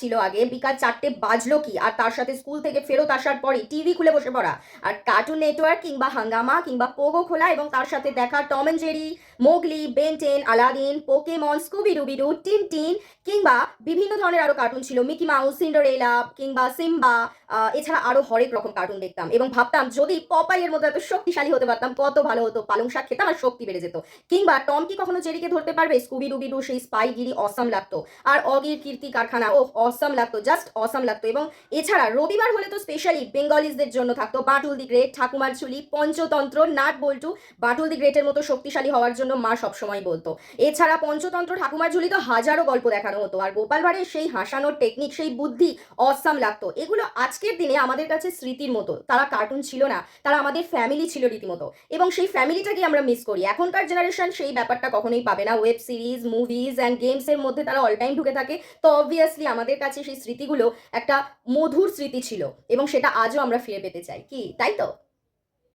ছিল আগে বিকাল 4টে বাজলো কি আর তার সাথে স্কুল থেকে ফেরত আসার পরে টিভি খুলে বসে পড়া আর কার্টুন নেটওয়ার্ক কিংবা হাঙ্গামা কিংবা পোগো খোলা এবং তার সাথে দেখা Tom and Jerry, Mowgli, Ben Ten, Aladdin, Pokemon, scooby dooby doo, Tintin কিংবা বিভিন্ন ধরনের আরো কার্টুন ছিল, মিকি মাউস, সিন্ডারেলা কিংবা সিম্বা। এছাড়া আরো হরেক রকম কার্টুন দেখতাম এবং ভাবতাম যদি পপাইয়ের মতো এত শক্তিশালী হতে পারতাম কত ভালো হতো, পালং শাক খেতাম আর শক্তি বেড়ে যেত। কিংবা টম কি কখনো জেরিকে ধরতে পারবে? স্কুবিডুবিডু সেই স্পাইগিরি অসাম লাগতো। আর অগির কীর্তি কারখানা ও অসাম লাগতো, জাস্ট অসাম লাগতো। এবং এছাড়া রবিবার হলে তো স্পেশালি বেঙ্গলিজদের জন্য থাকতো বাটুল দি গ্রেট, ঠাকুমার ঝুলি, পঞ্চতন্ত্র, নাট বল্টু। বাটুল দি গ্রেটের মতো শক্তিশালী হওয়ার জন্য মা সবসময় বলতো। এছাড়া পঞ্চতন্ত্র, ঠাকুমার ঝুলি তো হাজারো গল্প দেখানো হতো। আর গোপাল ভাঁড়ের সেই হাসানোর টেকনিক, সেই বুদ্ধি অসাম লাগতো। এগুলো আজকের দিনে আমাদের কাছে স্মৃতির মতো। তারা কার্টুন ছিল না, তারা আমাদের ফ্যামিলি ছিল রীতিমতো। এবং সেই ফ্যামিলিটাকে আমরা মিস করি। এখনকার জেনারেশন সেই ব্যাপারটা কখনোই পাবে না। ওয়েব সিরিজ, মুভিজ অ্যান্ড গেমসের মধ্যে তারা অল টাইম ঢুকে থাকে। তো অবভিয়াসলি আমাদের কাছে সেই স্মৃতিগুলো একটা মধুর স্মৃতি ছিল এবং সেটা আজও আমরা ফিরে পেতে চাই, কি তাই তো?